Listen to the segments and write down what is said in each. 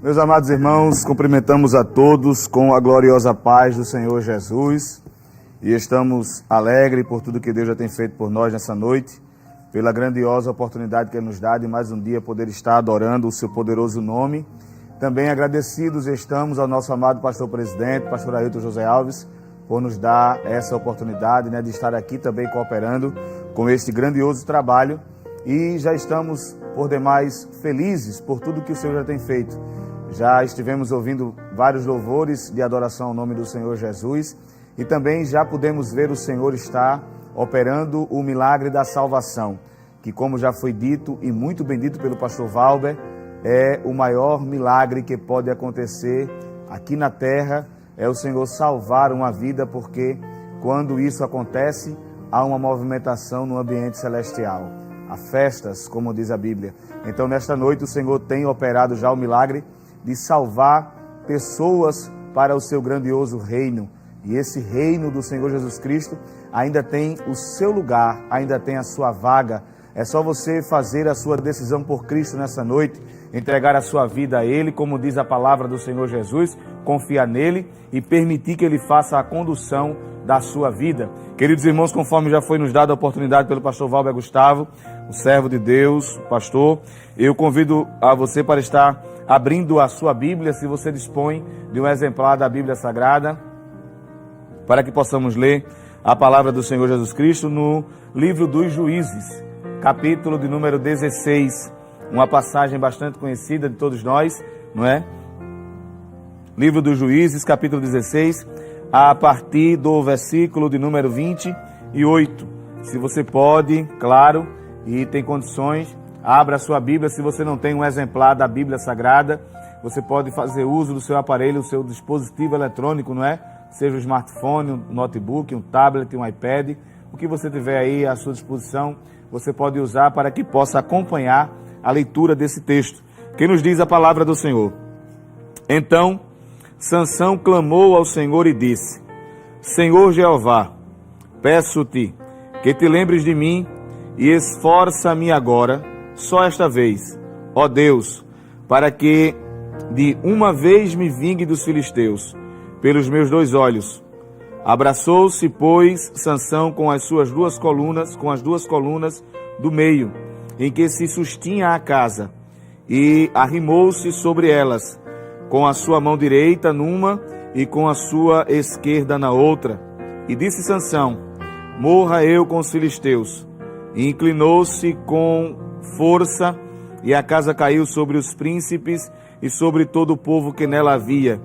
Meus amados irmãos, cumprimentamos a todos com a gloriosa paz do Senhor Jesus e estamos alegres por tudo que Deus já tem feito por nós nessa noite, pela grandiosa oportunidade que Ele nos dá de mais um dia poder estar adorando o seu poderoso nome. Também agradecidos estamos ao nosso amado pastor presidente, pastor Ailton José Alves, por nos dar essa oportunidade, de estar aqui também cooperando com este grandioso trabalho, e já estamos por demais felizes por tudo que o Senhor já tem feito. Já estivemos ouvindo vários louvores de adoração ao nome do Senhor Jesus e também já pudemos ver o Senhor estar operando o milagre da salvação, que, como já foi dito e muito bem dito pelo pastor Valber, é o maior milagre que pode acontecer aqui na terra, é o Senhor salvar uma vida, porque quando isso acontece, há uma movimentação no ambiente celestial. Há festas, como diz a Bíblia. Então, nesta noite, o Senhor tem operado já o milagre de salvar pessoas para o seu grandioso reino. E esse reino do Senhor Jesus Cristo ainda tem o seu lugar, ainda tem a sua vaga. É só você fazer a sua decisão por Cristo nessa noite, entregar a sua vida a Ele, como diz a palavra do Senhor Jesus, confiar nele e permitir que Ele faça a condução da sua vida. Queridos irmãos, conforme já foi nos dada a oportunidade pelo pastor Valber Gustavo, o servo de Deus, o pastor, eu convido a você para estar abrindo a sua Bíblia, se você dispõe de um exemplar da Bíblia Sagrada, para que possamos ler a palavra do Senhor Jesus Cristo no livro dos Juízes, capítulo de número 16, uma passagem bastante conhecida de todos nós, não é? Livro dos Juízes, capítulo 16, a partir do versículo de número 28. Se você pode, claro, e tem condições, abra a sua Bíblia. Se você não tem um exemplar da Bíblia Sagrada, você pode fazer uso do seu aparelho, do seu dispositivo eletrônico, não é? Seja um smartphone, um notebook, um tablet, um iPad, o que você tiver aí à sua disposição, você pode usar para que possa acompanhar a leitura desse texto, que nos diz a palavra do Senhor. Então, Sansão clamou ao Senhor e disse: Senhor Jeová, peço-te que te lembres de mim e esforça-me agora, só esta vez, ó Deus, para que de uma vez me vingue dos filisteus, pelos meus 2 olhos. Abraçou-se, pois, Sansão com as duas colunas do meio, em que se sustinha a casa, e arrimou-se sobre elas, com a sua mão direita numa e com a sua esquerda na outra. E disse Sansão: morra eu com os filisteus. E inclinou-se com força, e a casa caiu sobre os príncipes e sobre todo o povo que nela havia.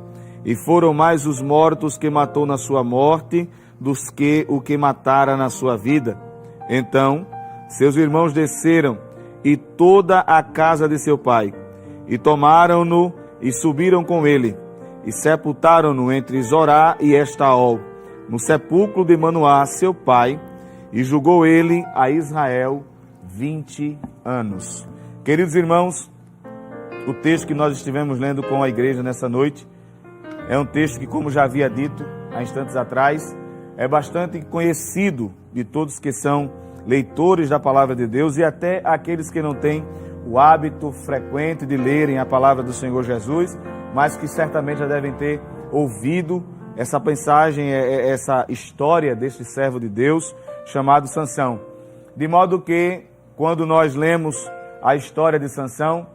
E foram mais os mortos que matou na sua morte, dos que o que matara na sua vida. Então seus irmãos desceram, e toda a casa de seu pai, e tomaram-no, e subiram com ele, e sepultaram-no entre Zorá e Estaol, no sepulcro de Manoá, seu pai, e julgou ele a Israel 20 anos. Queridos irmãos, o texto que nós estivemos lendo com a igreja nessa noite é um texto que, como já havia dito há instantes atrás, é bastante conhecido de todos que são leitores da palavra de Deus e até aqueles que não têm o hábito frequente de lerem a palavra do Senhor Jesus, mas que certamente já devem ter ouvido essa mensagem, essa história deste servo de Deus chamado Sansão. De modo que, quando nós lemos a história de Sansão,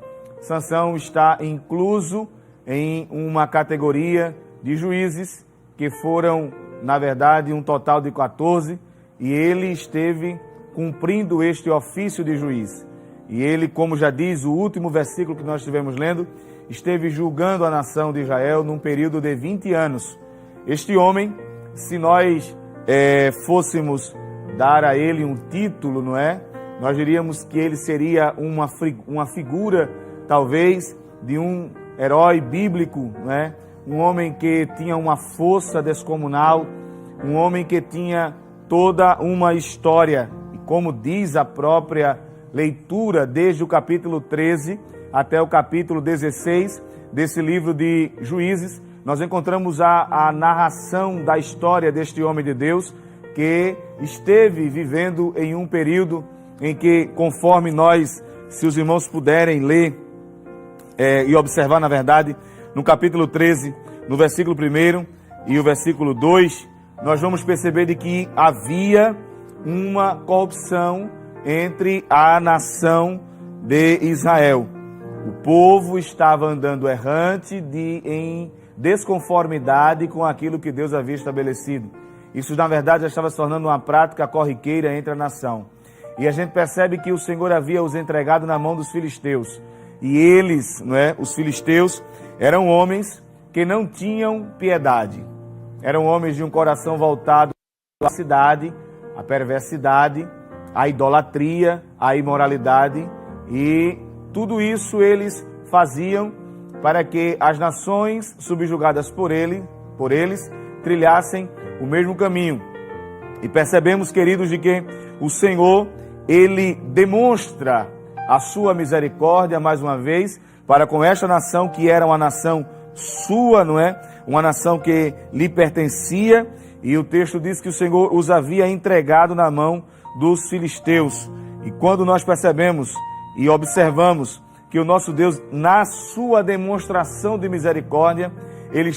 Sansão está incluso em uma categoria de juízes que foram, na verdade, um total de 14, e ele esteve cumprindo este ofício de juiz. E ele, como já diz o último versículo que nós estivemos lendo, esteve julgando a nação de Israel num período de 20 anos. Este homem, se nós fôssemos dar a ele um título, não é? Nós diríamos que ele seria uma figura, talvez, de um herói bíblico, não é? Um homem que tinha uma força descomunal, um homem que tinha toda uma história. E como diz a própria leitura, desde o capítulo 13 até o capítulo 16 desse livro de Juízes, nós encontramos a narração da história deste homem de Deus, que esteve vivendo em um período em que, conforme nós, se os irmãos puderem ler e observar, na verdade, no capítulo 13, no versículo 1 e o versículo 2, nós vamos perceber de que havia uma corrupção entre a nação de Israel. O povo estava andando errante em desconformidade com aquilo que Deus havia estabelecido. Isso, na verdade, já estava se tornando uma prática corriqueira entre a nação. E a gente percebe que o Senhor havia os entregado na mão dos filisteus. E eles, os filisteus, eram homens que não tinham piedade. Eram homens de um coração voltado à cidade, à perversidade, à idolatria, à imoralidade. E tudo isso eles faziam para que as nações subjugadas por eles, trilhassem o mesmo caminho. E percebemos, queridos, de que o Senhor, Ele demonstra a sua misericórdia, mais uma vez, para com esta nação, que era uma nação sua, uma nação que lhe pertencia, e o texto diz que o Senhor os havia entregado na mão dos filisteus. E quando nós percebemos e observamos que o nosso Deus, na sua demonstração de misericórdia, Ele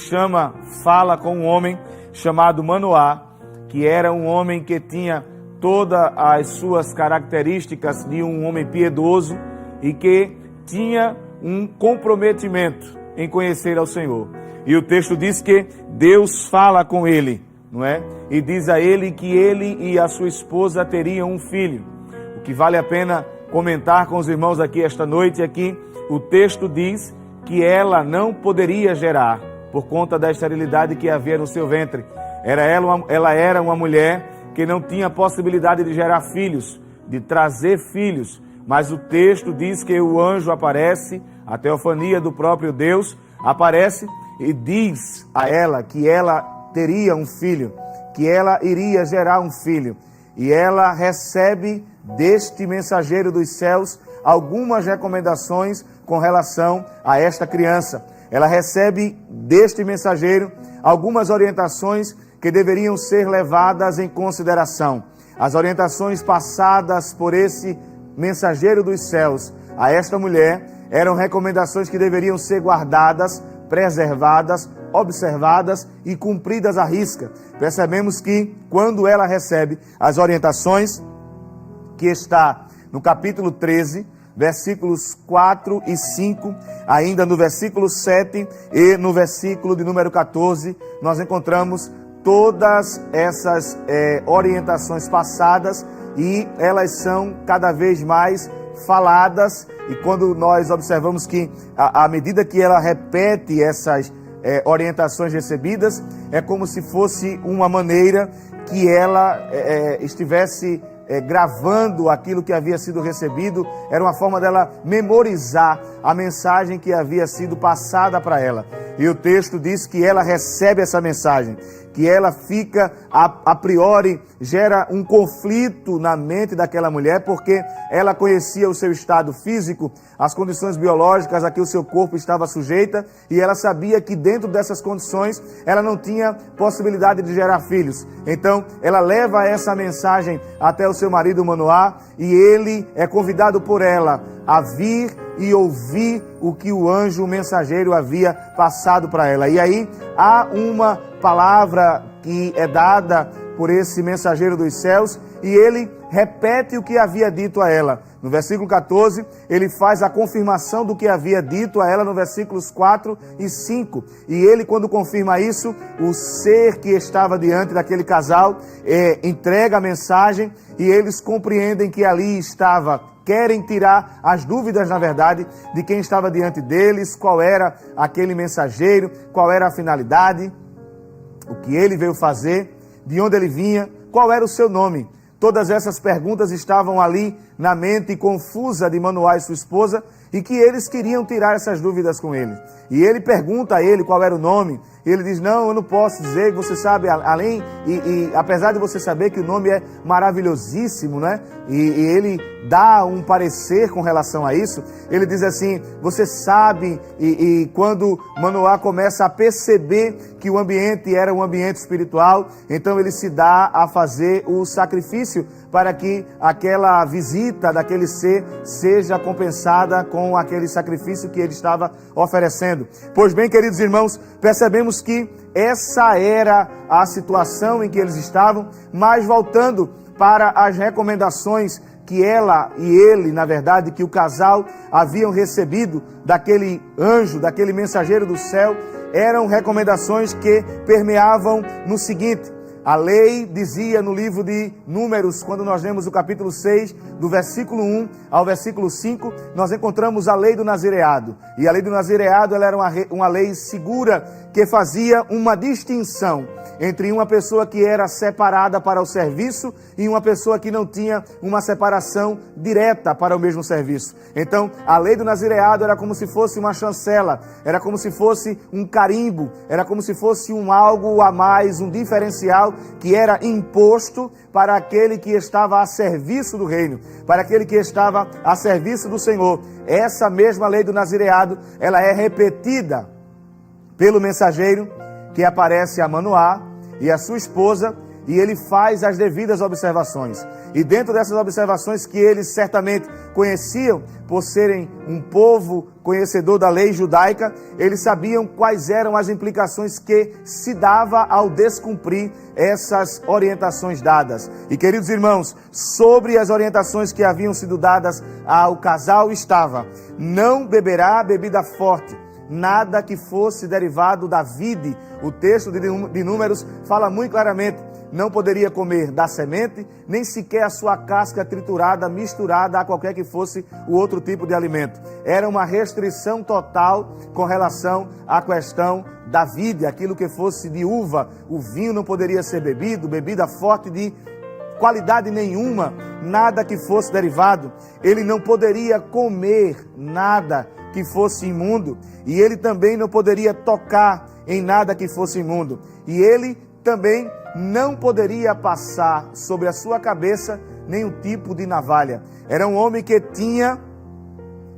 fala com um homem chamado Manoá, que era um homem que tinha todas as suas características de um homem piedoso e que tinha um comprometimento em conhecer ao Senhor. E o texto diz que Deus fala com ele, E diz a ele que ele e a sua esposa teriam um filho. O que vale a pena comentar com os irmãos aqui esta noite é que o texto diz que ela não poderia gerar por conta da esterilidade que havia no seu ventre. Ela era uma mulher que não tinha possibilidade de gerar filhos, de trazer filhos. Mas o texto diz que o anjo aparece, a teofania do próprio Deus aparece e diz a ela que ela teria um filho, que ela iria gerar um filho. E ela recebe deste mensageiro dos céus algumas recomendações com relação a esta criança. Ela recebe deste mensageiro algumas orientações que deveriam ser levadas em consideração. As orientações passadas por esse mensageiro dos céus a esta mulher eram recomendações que deveriam ser guardadas, preservadas, observadas e cumpridas à risca. Percebemos que quando ela recebe as orientações, que está no capítulo 13, versículos 4 e 5, ainda no versículo 7 e no versículo de número 14, nós encontramos todas essas orientações passadas e elas são cada vez mais faladas. E quando nós observamos que à medida que ela repete essas orientações recebidas, é como se fosse uma maneira que ela estivesse gravando aquilo que havia sido recebido. Era uma forma dela memorizar a mensagem que havia sido passada para ela. E o texto diz que ela recebe essa mensagem, que ela fica, a priori, gera um conflito na mente daquela mulher, porque ela conhecia o seu estado físico, as condições biológicas a que o seu corpo estava sujeita, e ela sabia que dentro dessas condições ela não tinha possibilidade de gerar filhos. Então, ela leva essa mensagem até o seu marido Manoá, e ele é convidado por ela a vir e ouvir o que o anjo mensageiro havia passado para ela. E aí há uma palavra que é dada por esse mensageiro dos céus e ele repete o que havia dito a ela. No versículo 14, ele faz a confirmação do que havia dito a ela no versículos 4 e 5. E ele, quando confirma isso, o ser que estava diante daquele casal entrega a mensagem e eles compreendem que ali querem tirar as dúvidas, na verdade, de quem estava diante deles, qual era aquele mensageiro, qual era a finalidade, o que ele veio fazer, de onde ele vinha, qual era o seu nome. Todas essas perguntas estavam ali na mente confusa de Manoá e sua esposa e que eles queriam tirar essas dúvidas com ele. E ele pergunta a ele qual era o nome. E ele diz, não, eu não posso dizer, você sabe, apesar de você saber que o nome é maravilhosíssimo, né? E ele dá um parecer com relação a isso. Ele diz assim: você sabe, e quando Manoá começa a perceber que o ambiente era um ambiente espiritual, então ele se dá a fazer o sacrifício para que aquela visita daquele ser seja compensada com aquele sacrifício que ele estava oferecendo. Pois bem, queridos irmãos, percebemos que essa era a situação em que eles estavam, mas voltando para as recomendações que ela e ele, na verdade, que o casal haviam recebido daquele anjo, daquele mensageiro do céu, eram recomendações que permeavam no seguinte: a lei dizia no livro de Números, quando nós lemos o capítulo 6, do versículo 1 ao versículo 5, nós encontramos a lei do nazireado. E a lei do nazireado, ela era uma lei segura que fazia uma distinção entre uma pessoa que era separada para o serviço e uma pessoa que não tinha uma separação direta para o mesmo serviço. Então, a lei do nazireado era como se fosse uma chancela, era como se fosse um carimbo, era como se fosse um algo a mais, um diferencial que era imposto para aquele que estava a serviço do reino, para aquele que estava a serviço do Senhor. Essa mesma lei do nazireado, ela é repetida pelo mensageiro que aparece a Manoá e a sua esposa, e ele faz as devidas observações. E dentro dessas observações que eles certamente conheciam, por serem um povo conhecedor da lei judaica, eles sabiam quais eram as implicações que se dava ao descumprir essas orientações dadas. E, queridos irmãos, sobre as orientações que haviam sido dadas ao casal estava: não beberá bebida forte, nada que fosse derivado da vide. O texto de Números fala muito claramente: não poderia comer da semente, nem sequer a sua casca triturada, misturada a qualquer que fosse o outro tipo de alimento. Era uma restrição total com relação à questão da vide, aquilo que fosse de uva. O vinho não poderia ser bebido, bebida forte de qualidade nenhuma, nada que fosse derivado. Ele não poderia comer nada que fosse imundo, e ele também não poderia tocar em nada que fosse imundo, e ele também não poderia passar sobre a sua cabeça nenhum tipo de navalha. Era um homem que tinha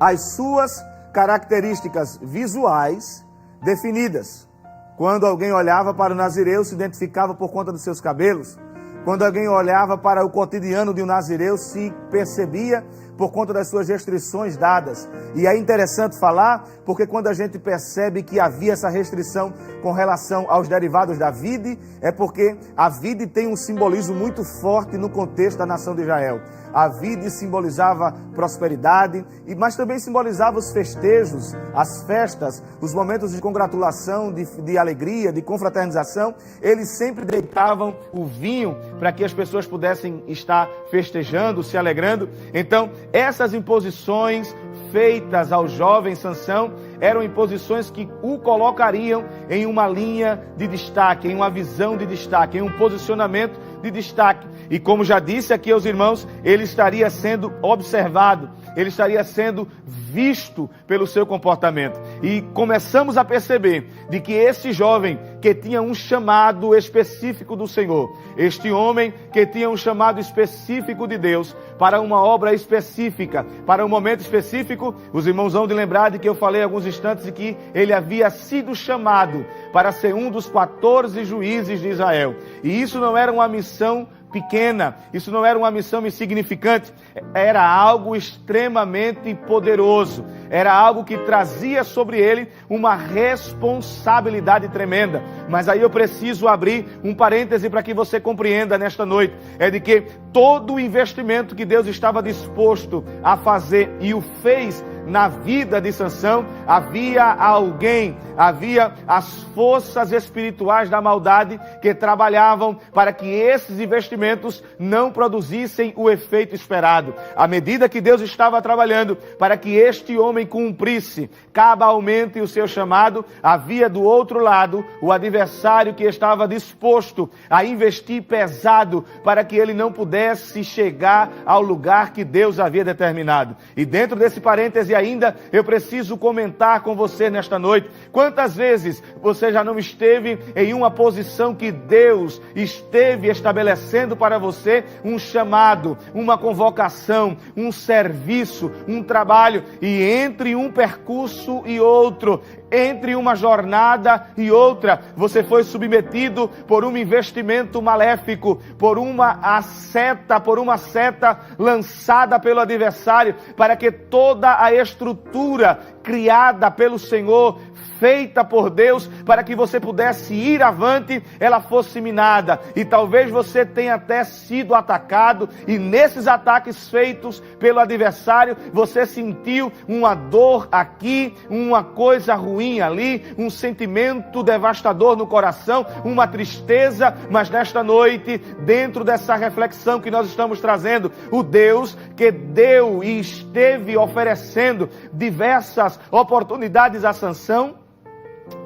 as suas características visuais definidas. Quando alguém olhava para o nazireu, se identificava por conta dos seus cabelos. Quando alguém olhava para o cotidiano de um nazireu, se percebia por conta das suas restrições dadas. E é interessante falar, porque quando a gente percebe que havia essa restrição com relação aos derivados da vide, é porque a vide tem um simbolismo muito forte no contexto da nação de Israel. A vide simbolizava prosperidade, mas também simbolizava os festejos, as festas, os momentos de congratulação, de alegria, de confraternização. Eles sempre deitavam o vinho para que as pessoas pudessem estar festejando, se alegrando. Então, essas imposições feitas ao jovem Sansão eram imposições que o colocariam em uma linha de destaque, em uma visão de destaque, em um posicionamento de destaque. E como já disse aqui aos irmãos, ele estaria sendo observado, ele estaria sendo visto pelo seu comportamento. E começamos a perceber de que esse jovem que tinha um chamado específico do Senhor, este homem que tinha um chamado específico de Deus, para uma obra específica, para um momento específico, os irmãos vão de lembrar de que eu falei há alguns instantes de que ele havia sido chamado para ser um dos 14 juízes de Israel. E isso não era uma missão pequena, isso não era uma missão insignificante, era algo extremamente poderoso, era algo que trazia sobre ele uma responsabilidade tremenda. Mas aí eu preciso abrir um parêntese para que você compreenda nesta noite, é de que todo o investimento que Deus estava disposto a fazer e o fez na vida de Sansão, havia alguém, havia as forças espirituais da maldade que trabalhavam para que esses investimentos não produzissem o efeito esperado. À medida que Deus estava trabalhando para que este homem cumprisse cabalmente o seu chamado, havia do outro lado o adversário que estava disposto a investir pesado para que ele não pudesse chegar ao lugar que Deus havia determinado. E dentro desse parêntese ainda eu preciso comentar com você nesta noite. Quantas vezes você já não esteve em uma posição que Deus esteve estabelecendo para você um chamado, uma convocação, um serviço, um trabalho, e entre um percurso e outro, entre uma jornada e outra, você foi submetido por um investimento maléfico, por uma seta lançada pelo adversário, para que toda a estrutura criada pelo Senhor, feita por Deus, para que você pudesse ir avante, ela fosse minada. E talvez você tenha até sido atacado, e nesses ataques feitos pelo adversário, você sentiu uma dor aqui, uma coisa ruim ali, um sentimento devastador no coração, uma tristeza. Mas nesta noite, dentro dessa reflexão que nós estamos trazendo, o Deus que deu e esteve oferecendo diversas oportunidades à Sansão,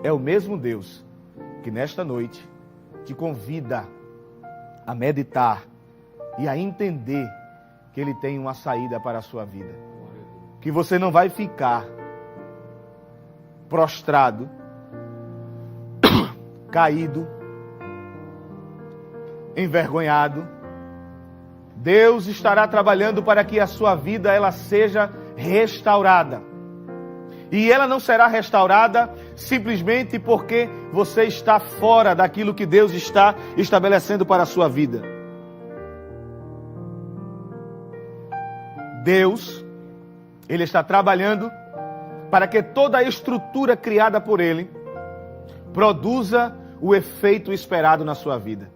é o mesmo Deus que nesta noite te convida a meditar e a entender que Ele tem uma saída para a sua vida. Que você não vai ficar prostrado, caído, envergonhado. Deus estará trabalhando para que a sua vida ela seja restaurada. E ela não será restaurada simplesmente porque você está fora daquilo que Deus está estabelecendo para a sua vida. Deus, Ele está trabalhando para que toda a estrutura criada por Ele produza o efeito esperado na sua vida.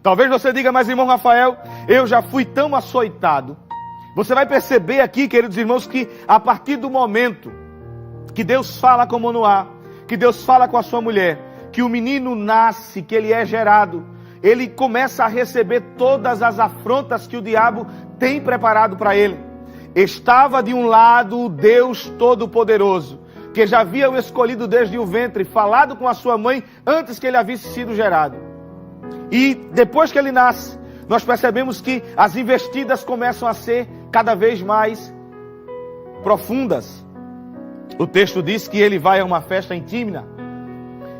Talvez você diga, mas irmão Rafael, eu já fui tão açoitado. Você vai perceber aqui, queridos irmãos, que a partir do momento que Deus fala com Manoá, que Deus fala com a sua mulher, que o menino nasce, que ele é gerado, ele começa a receber todas as afrontas que o diabo tem preparado para ele. Estava de um lado o Deus Todo-Poderoso, que já havia o escolhido desde o ventre, falado com a sua mãe antes que ele havia sido gerado. E depois que ele nasce, nós percebemos que as investidas começam a ser cada vez mais profundas. O texto diz que ele vai a uma festa em Tímina,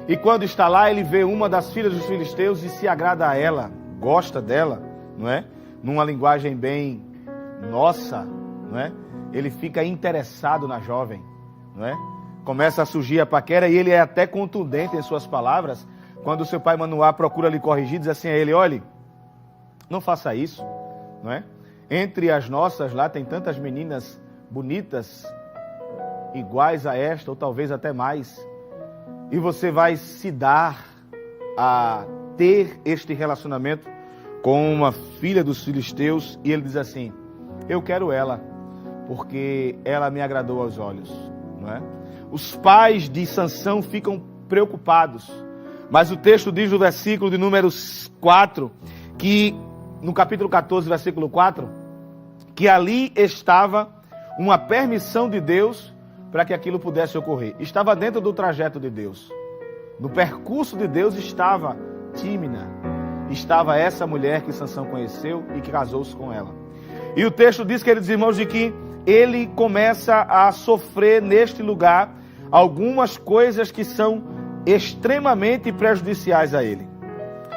e quando está lá, ele vê uma das filhas dos filisteus e se agrada a ela, gosta dela, não é? Numa linguagem bem nossa, não é? Ele fica interessado na jovem, não é? Começa a surgir a paquera, e ele é até contundente em suas palavras. Quando o seu pai Manoá procura lhe corrigir, diz assim a ele: olhe, não faça isso, não é? Entre as nossas lá tem tantas meninas bonitas, iguais a esta, ou talvez até mais, e você vai se dar a ter este relacionamento com uma filha dos filisteus. E ele diz assim: eu quero ela, porque ela me agradou aos olhos, não é? Os pais de Sansão ficam preocupados, mas o texto diz no versículo de número 4, que no capítulo 14, versículo 4, que ali estava uma permissão de Deus para que aquilo pudesse ocorrer. Estava dentro do trajeto de Deus. No percurso de Deus estava Tímina. Estava essa mulher que Sansão conheceu e que casou-se com ela. E o texto diz, queridos irmãos, de que ele começa a sofrer neste lugar algumas coisas que são extremamente prejudiciais a ele.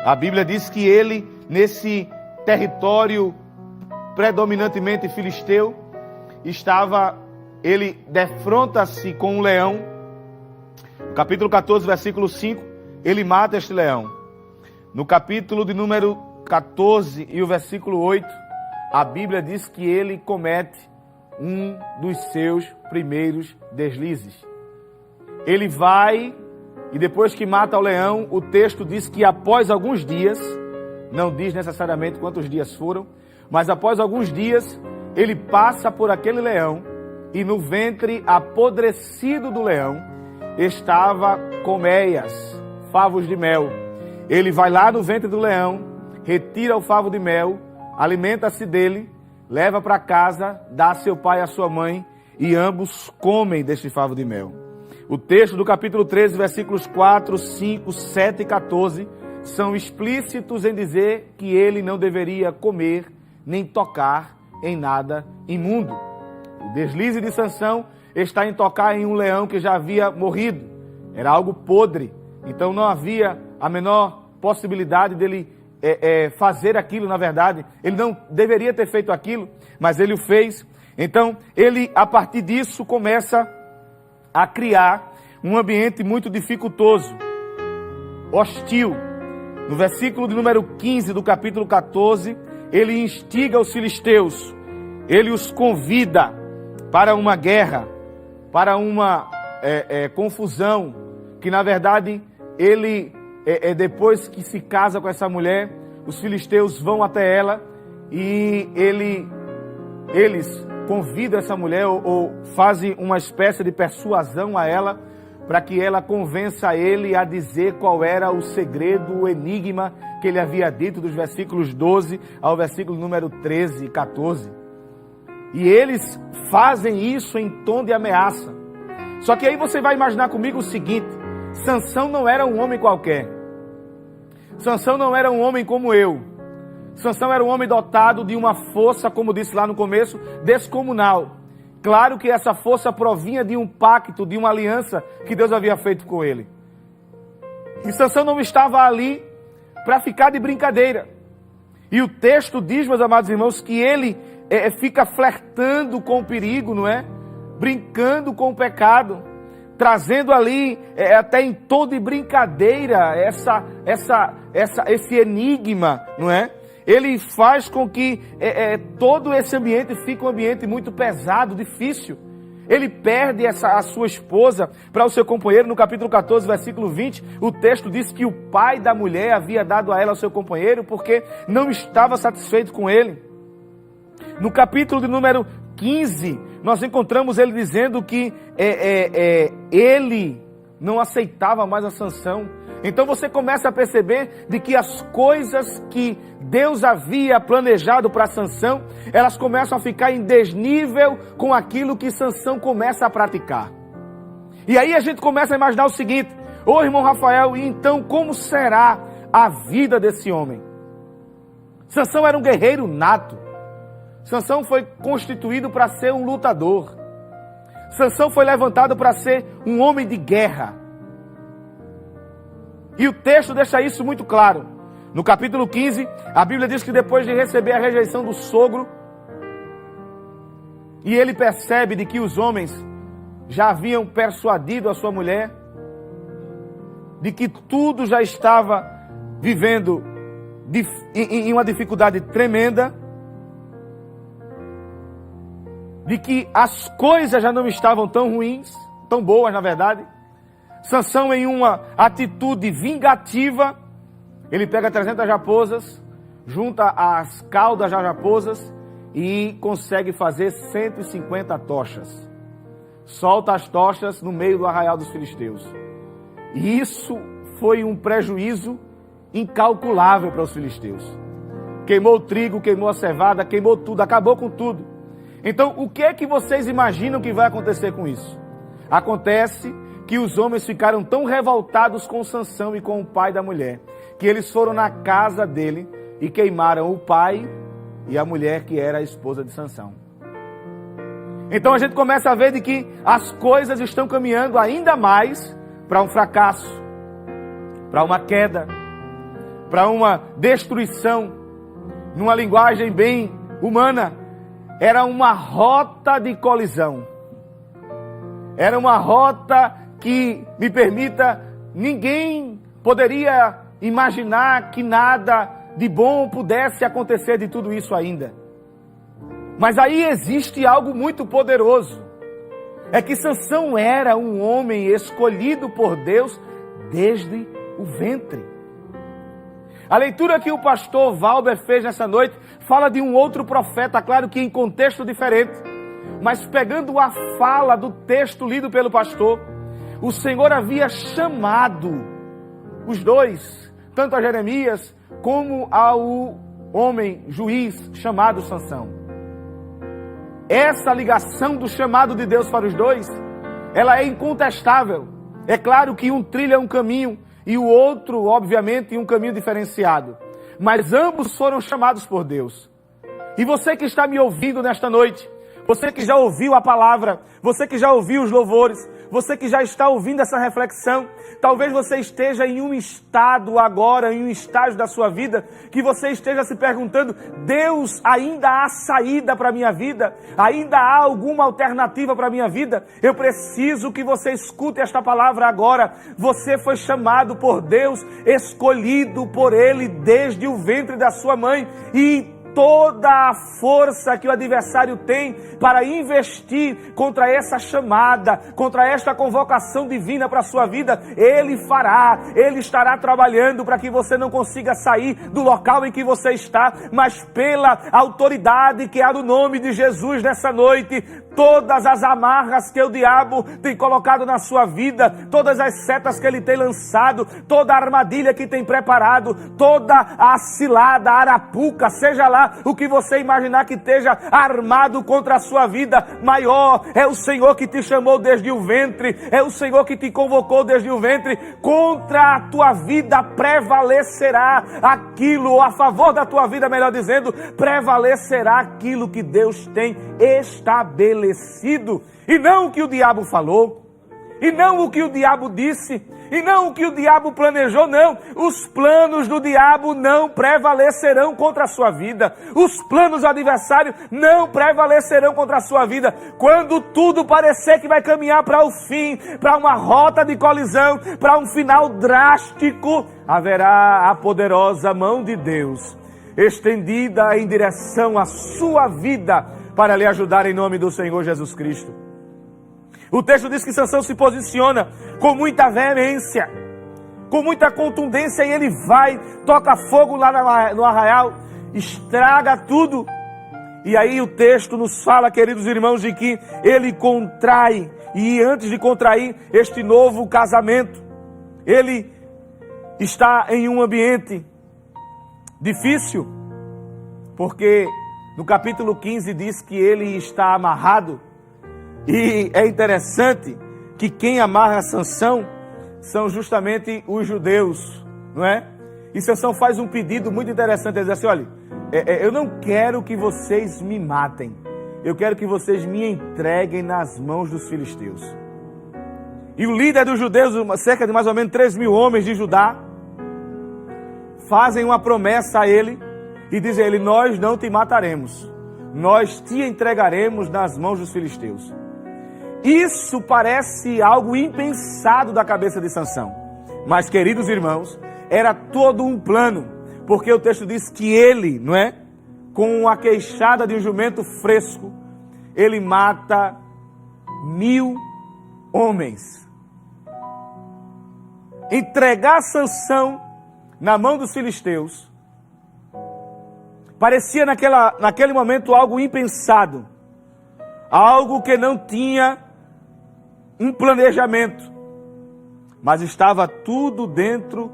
A Bíblia diz que ele, nesse território predominantemente filisteu, ele defronta-se com um leão. No capítulo 14, versículo 5, ele mata este leão. No capítulo de número 14 e o versículo 8, a Bíblia diz que ele comete um dos seus primeiros deslizes. Ele vai, e depois que mata o leão, o texto diz que após alguns dias, não diz necessariamente quantos dias foram, mas após alguns dias, ele passa por aquele leão, e no ventre apodrecido do leão estava colmeias, favos de mel. Ele vai lá no ventre do leão, retira o favo de mel, alimenta-se dele, leva para casa, dá a seu pai e a sua mãe, e ambos comem deste favo de mel. O texto do capítulo 13, versículos 4, 5, 7 e 14 são explícitos em dizer que ele não deveria comer nem tocar em nada imundo. O deslize de Sansão estar em tocar em um leão que já havia morrido. Era algo podre. Então não havia a menor possibilidade dele fazer aquilo, na verdade. Ele não deveria ter feito aquilo, mas ele o fez. Então ele, a partir disso, começa a criar um ambiente muito dificultoso, hostil. No versículo de número 15 do capítulo 14, ele instiga os filisteus, ele os convida para uma guerra, para uma confusão, que na verdade ele, depois que se casa com essa mulher, os filisteus vão até ela e eles convidam essa mulher ou fazem uma espécie de persuasão a ela, para que ela convença ele a dizer qual era o segredo, o enigma que ele havia dito, dos versículos 12 ao versículo número 13 e 14. E eles fazem isso em tom de ameaça. Só que aí você vai imaginar comigo o seguinte: Sansão não era um homem qualquer. Sansão não era um homem como eu. Sansão era um homem dotado de uma força, como disse lá no começo, descomunal. Claro que essa força provinha de um pacto, de uma aliança que Deus havia feito com ele. E Sansão não estava ali para ficar de brincadeira. E o texto diz, meus amados irmãos, que ele fica flertando com o perigo, não é? Brincando com o pecado, trazendo ali, até em tom de brincadeira, esse enigma, não é? Ele faz com que todo esse ambiente fique um ambiente muito pesado, difícil. Ele perde a sua esposa para o seu companheiro. No capítulo 14, versículo 20, o texto diz que o pai da mulher havia dado a ela ao seu companheiro porque não estava satisfeito com ele. No capítulo de número 15, nós encontramos ele dizendo que ele não aceitava mais a Sansão. Então você começa a perceber de que as coisas que Deus havia planejado para Sansão, elas começam a ficar em desnível com aquilo que Sansão começa a praticar. E aí a gente começa a imaginar o seguinte: ô irmão Rafael, e então como será a vida desse homem? Sansão era um guerreiro nato. Sansão foi constituído para ser um lutador. Sansão foi levantado para ser um homem de guerra. E o texto deixa isso muito claro. No capítulo 15, a Bíblia diz que depois de receber a rejeição do sogro, e ele percebe de que os homens já haviam persuadido a sua mulher, de que tudo já estava vivendo em uma dificuldade tremenda, de que as coisas já não estavam tão ruins, tão boas na verdade. Sansão, em uma atitude vingativa, ele pega 300 raposas, junta as caudas das raposas e consegue fazer 150 tochas. Solta as tochas no meio do arraial dos filisteus. E isso foi um prejuízo incalculável para os filisteus. Queimou o trigo, queimou a cevada, queimou tudo, acabou com tudo. Então, o que é que vocês imaginam que vai acontecer com isso? Acontece que os homens ficaram tão revoltados com Sansão e com o pai da mulher, que eles foram na casa dele e queimaram o pai e a mulher que era a esposa de Sansão. Então a gente começa a ver de que as coisas estão caminhando ainda mais para um fracasso, para uma queda, para uma destruição. Numa linguagem bem humana, era uma rota de colisão. Era uma rota que, me permita, ninguém poderia imaginar que nada de bom pudesse acontecer de tudo isso ainda. Mas aí existe algo muito poderoso. É que Sansão era um homem escolhido por Deus desde o ventre. A leitura que o pastor Valber fez nessa noite fala de um outro profeta, claro que em contexto diferente, mas pegando a fala do texto lido pelo pastor, o Senhor havia chamado os dois, tanto a Jeremias como ao homem juiz chamado Sansão. Essa ligação do chamado de Deus para os dois, ela é incontestável. É claro que um trilha um caminho e o outro, obviamente, um caminho diferenciado. Mas ambos foram chamados por Deus. E você que está me ouvindo nesta noite, Você que já ouviu a palavra, você que já ouviu os louvores, você que já está ouvindo essa reflexão, talvez você esteja em um estado agora, em um estágio da sua vida, que você esteja se perguntando: Deus, ainda há saída para a minha vida? Ainda há alguma alternativa para a minha vida? Eu preciso que você escute esta palavra agora. Você foi chamado por Deus, escolhido por Ele desde o ventre da sua mãe, e toda a força que o adversário tem para investir contra essa chamada, contra esta convocação divina para a sua vida, ele fará. Ele estará trabalhando para que você não consiga sair do local em que você está, mas pela autoridade que há no nome de Jesus nessa noite, todas as amarras que o diabo tem colocado na sua vida, todas as setas que ele tem lançado, toda a armadilha que tem preparado, toda a cilada, a arapuca, seja lá o que você imaginar que esteja armado contra a sua vida, maior é o Senhor que te chamou desde o ventre, é o Senhor que te convocou desde o ventre. Contra a tua vida prevalecerá aquilo, ou a favor da tua vida, melhor dizendo, prevalecerá aquilo que Deus tem estabelecido, e não o que o diabo falou, e não o que o diabo disse, e não o que o diabo planejou, não. Os planos do diabo não prevalecerão contra a sua vida. Os planos do adversário não prevalecerão contra a sua vida. Quando tudo parecer que vai caminhar para o fim, para uma rota de colisão, para um final drástico, haverá a poderosa mão de Deus estendida em direção à sua vida para lhe ajudar em nome do Senhor Jesus Cristo. O texto diz que Sansão se posiciona com muita veemência, com muita contundência, e ele vai, toca fogo lá no arraial, estraga tudo. E aí o texto nos fala, queridos irmãos, de que ele contrai, e antes de contrair este novo casamento, ele está em um ambiente difícil, porque no capítulo 15 diz que ele está amarrado. E é interessante que quem amarra Sansão são justamente os judeus, não é? E Sansão faz um pedido muito interessante, ele diz assim: olha, eu não quero que vocês me matem, eu quero que vocês me entreguem nas mãos dos filisteus. E o líder dos judeus, cerca de mais ou menos 3.000 homens de Judá, fazem uma promessa a ele e dizem a ele: nós não te mataremos, nós te entregaremos nas mãos dos filisteus. Isso parece algo impensado da cabeça de Sansão, mas, queridos irmãos, era todo um plano, porque o texto diz que ele, não é, com a queixada de um jumento fresco, ele mata 1.000 homens. Entregar Sansão na mão dos filisteus parecia naquele momento algo impensado, algo que não tinha um planejamento, mas estava tudo dentro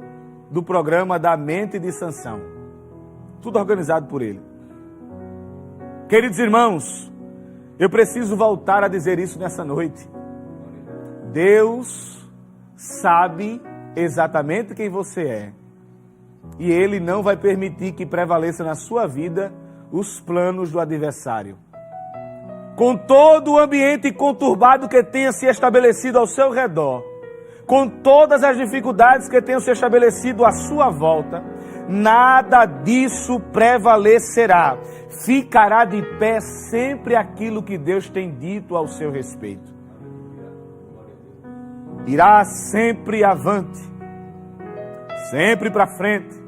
do programa da mente de Sansão, tudo organizado por ele. Queridos irmãos, eu preciso voltar a dizer isso nessa noite. Deus sabe exatamente quem você é, e Ele não vai permitir que prevaleça na sua vida os planos do adversário. Com todo o ambiente conturbado que tenha se estabelecido ao seu redor, com todas as dificuldades que tenham se estabelecido à sua volta, nada disso prevalecerá. Ficará de pé sempre aquilo que Deus tem dito ao seu respeito. Irá sempre avante, sempre para frente.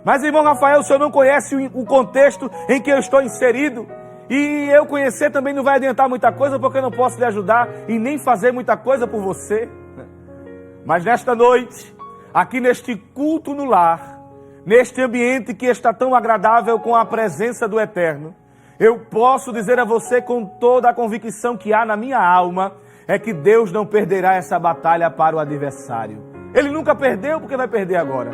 Mas, irmão Rafael, o senhor não conhece o contexto em que eu estou inserido? E eu conhecer também não vai adiantar muita coisa, porque eu não posso lhe ajudar e nem fazer muita coisa por você. Mas nesta noite, aqui neste culto no lar, neste ambiente que está tão agradável com a presença do Eterno, eu posso dizer a você com toda a convicção que há na minha alma, é que Deus não perderá essa batalha para o adversário. Ele nunca perdeu, porque vai perder agora.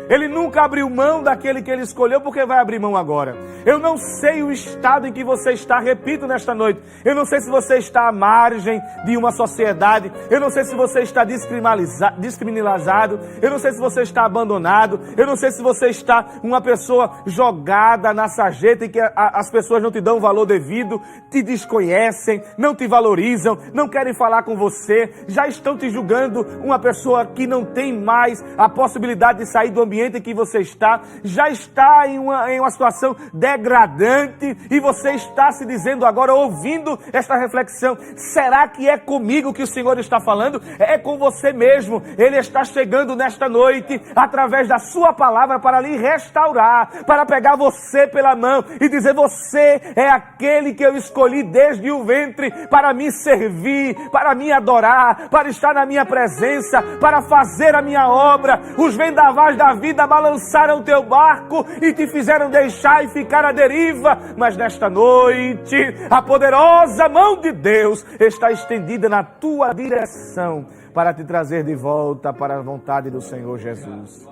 Ele nunca abriu mão daquele que ele escolheu, porque vai abrir mão agora. Eu não sei o estado em que você está, repito nesta noite. Eu não sei se você está à margem de uma sociedade. Eu não sei se você está descriminalizado. Eu não sei se você está abandonado. Eu não sei se você está uma pessoa jogada na sarjeta em que as pessoas não te dão o valor devido, te desconhecem, não te valorizam, não querem falar com você, já estão te julgando uma pessoa que não tem mais a possibilidade de sair do ambiente em que você está, já está em uma situação degradante e você está se dizendo agora, ouvindo esta reflexão, será que é comigo que o Senhor está falando? É com você mesmo. Ele está chegando nesta noite através da sua palavra para lhe restaurar, para pegar você pela mão e dizer, você é aquele que eu escolhi desde o ventre para me servir, para me adorar, para estar na minha presença, para fazer a minha obra. Os vendavais da vida balançaram o teu barco e te fizeram deixar e ficar à deriva, mas nesta noite a poderosa mão de Deus está estendida na tua direção para te trazer de volta para a vontade do Senhor Jesus.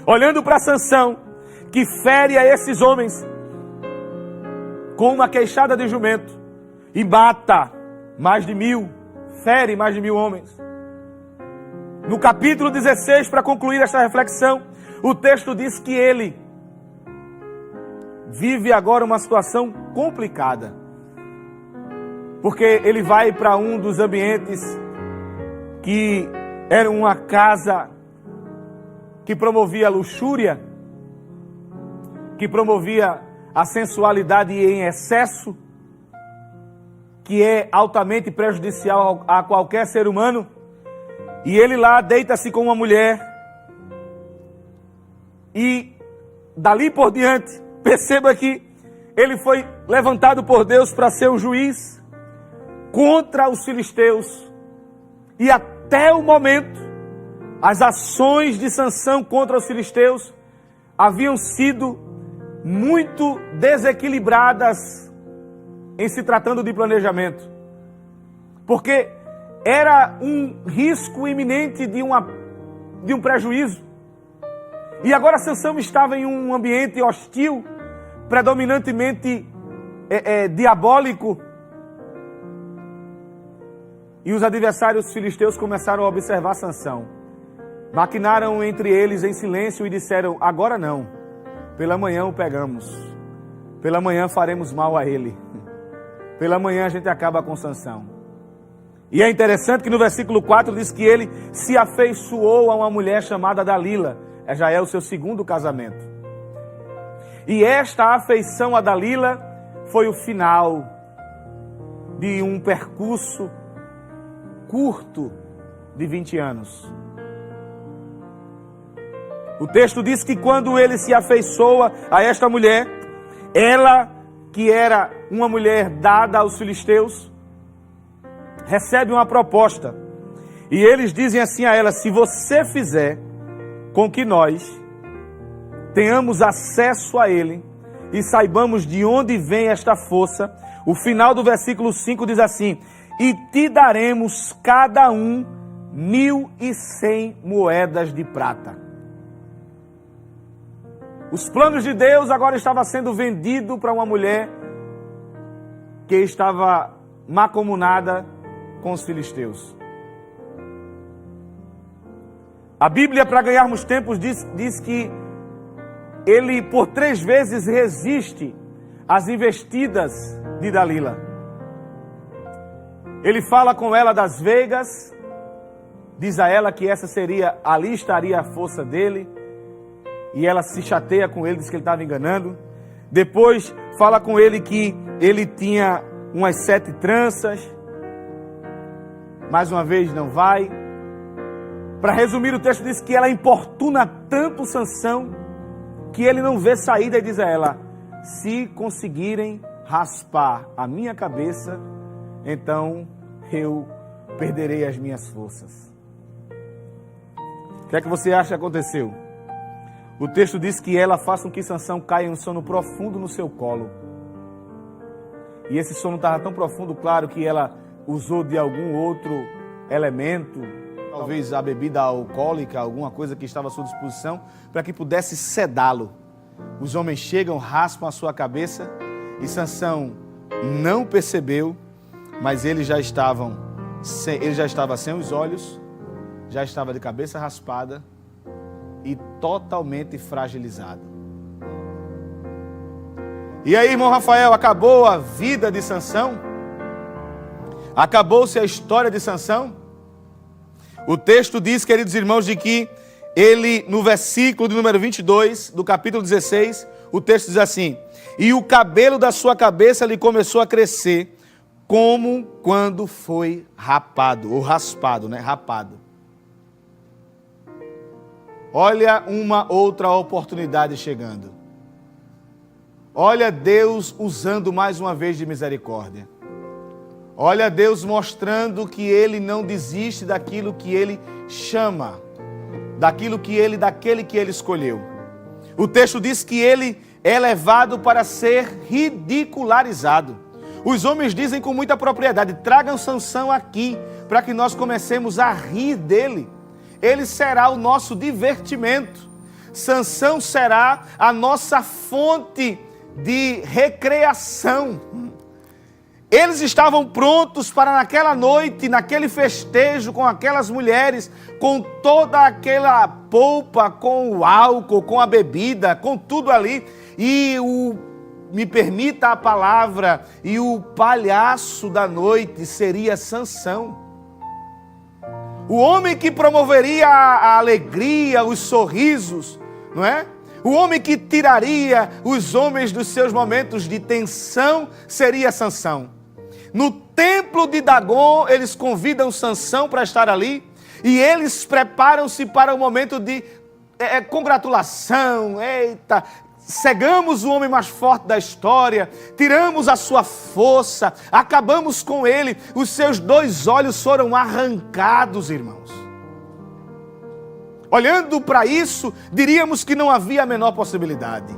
Olhando para Sansão, que fere a esses homens com uma queixada de jumento e mata mais de 1000, fere mais de 1000 homens. No capítulo 16, para concluir esta reflexão, o texto diz que ele vive agora uma situação complicada. Porque ele vai para um dos ambientes que era uma casa que promovia a luxúria, que promovia a sensualidade em excesso, que é altamente prejudicial a qualquer ser humano. E ele lá deita-se com uma mulher e dali por diante, perceba que ele foi levantado por Deus para ser o juiz contra os filisteus. E até o momento, as ações de Sansão contra os filisteus haviam sido muito desequilibradas em se tratando de planejamento. Porque era um risco iminente de um prejuízo. E agora Sansão estava em um ambiente hostil, predominantemente diabólico. E os adversários filisteus começaram a observar Sansão. Maquinaram entre eles em silêncio e disseram, agora não, pela manhã o pegamos. Pela manhã faremos mal a ele. Pela manhã a gente acaba com Sansão. E é interessante que no versículo 4 diz que ele se afeiçoou a uma mulher chamada Dalila. Já é o seu segundo casamento. E esta afeição a Dalila foi o final de um percurso curto de 20 anos. O texto diz que quando ele se afeiçoa a esta mulher, ela, que era uma mulher dada aos filisteus, recebe uma proposta. E eles dizem assim a ela, se você fizer com que nós tenhamos acesso a ele e saibamos de onde vem esta força, o final do versículo 5 diz assim, e te daremos cada um 1.100 moedas de prata. Os planos de Deus agora estavam sendo vendidos para uma mulher que estava mancomunada com os filisteus. A Bíblia, para ganharmos tempos, diz que ele por 3 vezes resiste às investidas de Dalila. Ele fala com ela das veigas, diz a ela que ali estaria a força dele, e ela se chateia com ele, diz que ele estava enganando. Depois fala com ele que ele tinha umas 7 tranças, mais uma vez não vai. Para resumir, o texto diz que ela importuna tanto Sansão que ele não vê saída e diz a ela, se conseguirem raspar a minha cabeça, então eu perderei as minhas forças. O que é que você acha que aconteceu? O texto diz que ela faz com que Sansão caia em um sono profundo no seu colo. E esse sono estava tão profundo, claro, que ela usou de algum outro elemento, talvez a bebida alcoólica, alguma coisa que estava à sua disposição, para que pudesse sedá-lo. Os homens chegam, raspam a sua cabeça e Sansão não percebeu, mas ele já estava sem os olhos, já estava de cabeça raspada e totalmente fragilizado. E aí, irmão Rafael, acabou a vida de Sansão? Acabou-se a história de Sansão? O texto diz, queridos irmãos, de que ele, no versículo de número 22, do capítulo 16, o texto diz assim: e o cabelo da sua cabeça lhe começou a crescer, como quando foi rapado, ou raspado, né? Rapado. Olha uma outra oportunidade chegando. Olha Deus usando mais uma vez de misericórdia. Olha Deus mostrando que Ele não desiste daquilo que Ele chama, daquele que Ele escolheu. O texto diz que ele é levado para ser ridicularizado. Os homens dizem com muita propriedade: tragam Sansão aqui, para que nós comecemos a rir dele. Ele será o nosso divertimento. Sansão será a nossa fonte de recreação. Eles estavam prontos para naquela noite, naquele festejo com aquelas mulheres, com toda aquela polpa, com o álcool, com a bebida, com tudo ali. E me permita a palavra, e o palhaço da noite seria Sansão. O homem que promoveria a alegria, os sorrisos, não é? O homem que tiraria os homens dos seus momentos de tensão seria Sansão. No templo de Dagon, eles convidam Sansão para estar ali e eles preparam-se para o momento de congratulação. Eita, cegamos o homem mais forte da história, tiramos a sua força, acabamos com ele, os seus 2 olhos foram arrancados, irmãos. Olhando para isso, diríamos que não havia a menor possibilidade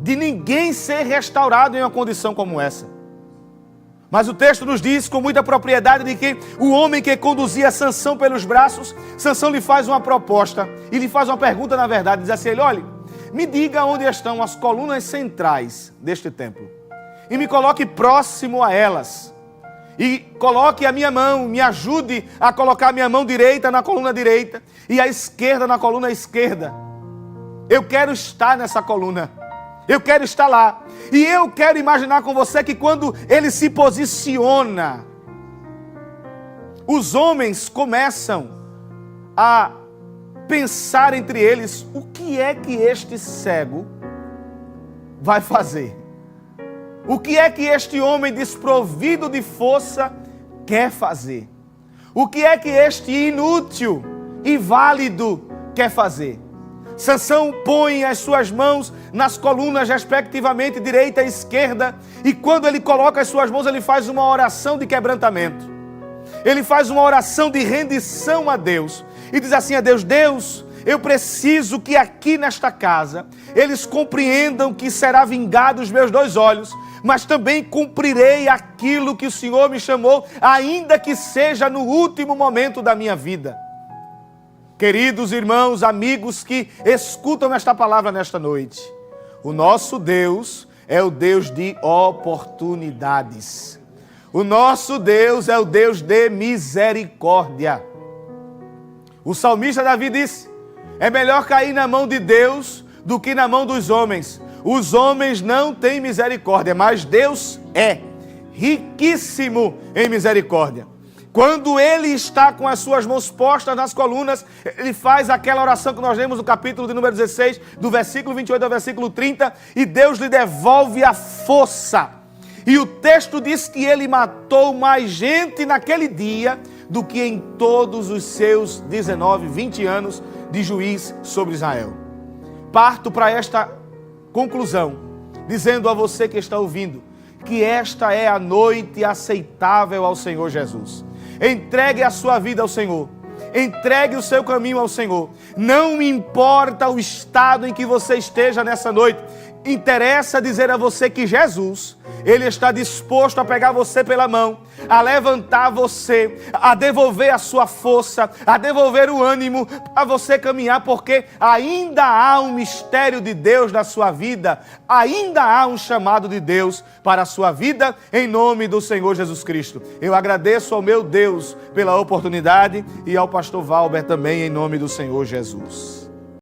de ninguém ser restaurado em uma condição como essa. Mas o texto nos diz com muita propriedade de que o homem que conduzia Sansão pelos braços, Sansão lhe faz uma proposta e lhe faz uma pergunta, na verdade, diz assim: olhe, me diga onde estão as colunas centrais deste templo e me coloque próximo a elas e coloque a minha mão, me ajude a colocar a minha mão direita na coluna direita e a esquerda na coluna esquerda. Eu quero estar nessa coluna. Eu quero estar lá. E eu quero imaginar com você que quando ele se posiciona, os homens começam a pensar entre eles: o que é que este cego vai fazer? O que é que este homem desprovido de força quer fazer? O que é que este inútil e válido quer fazer? Sansão põe as suas mãos nas colunas respectivamente direita e esquerda, e quando ele coloca as suas mãos, ele faz uma oração de quebrantamento. Ele faz uma oração de rendição a Deus e diz assim a Deus: Deus, eu preciso que aqui nesta casa eles compreendam que será vingado os meus 2 olhos, mas também cumprirei aquilo que o Senhor me chamou, ainda que seja no último momento da minha vida. Queridos irmãos, amigos que escutam esta palavra nesta noite, o nosso Deus é o Deus de oportunidades. O nosso Deus é o Deus de misericórdia. O salmista Davi disse: é melhor cair na mão de Deus do que na mão dos homens. Os homens não têm misericórdia, mas Deus é riquíssimo em misericórdia. Quando ele está com as suas mãos postas nas colunas, ele faz aquela oração que nós lemos no capítulo de número 16, do versículo 28 ao versículo 30, e Deus lhe devolve a força. E o texto diz que ele matou mais gente naquele dia do que em todos os seus 19, 20 anos de juiz sobre Israel. Parto para esta conclusão, dizendo a você que está ouvindo, que esta é a noite aceitável ao Senhor Jesus. Entregue a sua vida ao Senhor. Entregue o seu caminho ao Senhor. Não me importa o estado em que você esteja nessa noite. interessa dizer a você que Jesus, Ele está disposto a pegar você pela mão, a levantar você, a devolver a sua força, a devolver o ânimo a você caminhar, porque ainda há um mistério de Deus na sua vida, ainda há um chamado de Deus para a sua vida, em nome do Senhor Jesus Cristo. Eu agradeço ao meu Deus pela oportunidade e ao pastor Valber também, em nome do Senhor Jesus.